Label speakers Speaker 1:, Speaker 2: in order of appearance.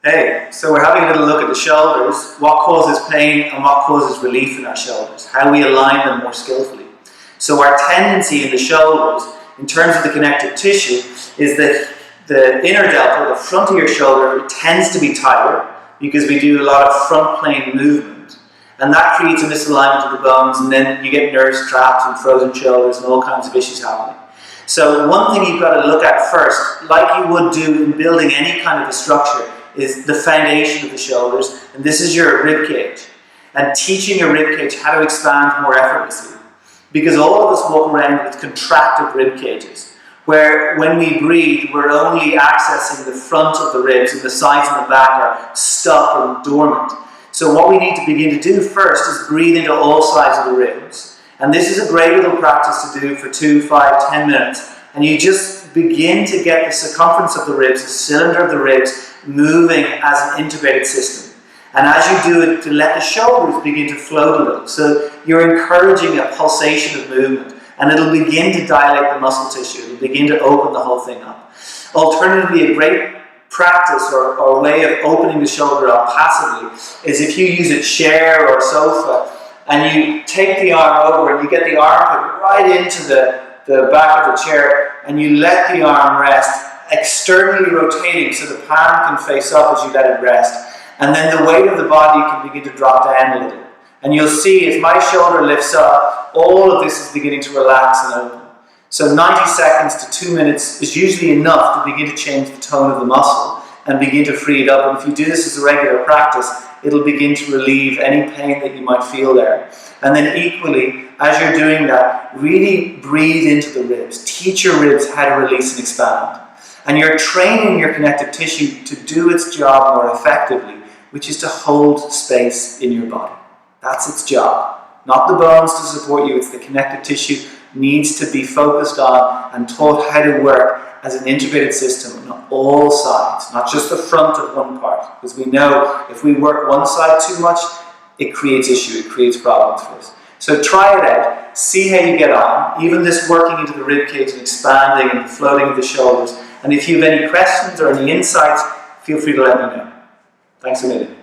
Speaker 1: Hey, so we're having a little look at the shoulders, what causes pain and what causes relief in our shoulders, how we align them more skillfully. So our tendency in the shoulders, in terms of the connective tissue, is that the inner delta, the front of your shoulder, tends to be tighter because we do a lot of front plane movement. And that creates a misalignment of the bones, and then you get nerves trapped and frozen shoulders and all kinds of issues happening. So one thing you've got to look at first, like you would do in building any kind of a structure, is the foundation of the shoulders, and this is your rib cage. And teaching your rib cage how to expand more effortlessly. Because all of us walk around with contracted rib cages, where when we breathe, we're only accessing the front of the ribs and the sides and the back are stuck and dormant. So what we need to begin to do first is breathe into all sides of the ribs. And this is a great little practice to do for 2, 5, 10 minutes. And you just begin to get the circumference of the ribs, the cylinder of the ribs, moving as an integrated system. And as you do it, to let the shoulders begin to float a little. So you're encouraging a pulsation of movement, and it'll begin to dilate the muscle tissue. It'll begin to open the whole thing up. Alternatively, a great practice or way of opening the shoulder up passively is if you use a chair or a sofa, and you take the arm over and you get the armpit right into the back of the chair, and you let the arm rest, externally rotating so the palm can face up as you let it rest. And then the weight of the body can begin to drop down a little. And you'll see if my shoulder lifts up, all of this is beginning to relax and open. So 90 seconds to 2 minutes is usually enough to begin to change the tone of the muscle and begin to free it up. And if you do this as a regular practice, it'll begin to relieve any pain that you might feel there. And then equally, as you're doing that, really breathe into the ribs. Teach your ribs how to release and expand. And you're training your connective tissue to do its job more effectively, which is to hold space in your body. That's its job. Not the bones to support you, it's the connective tissue needs to be focused on and taught how to work as an integrated system on all sides, not just the front of one part. Because we know if we work one side too much, it creates issue, it creates problems for us. So try it out, see how you get on, even this working into the rib cage and expanding and the floating of the shoulders. And if you have any questions or any insights, feel free to let me know. Thanks a million.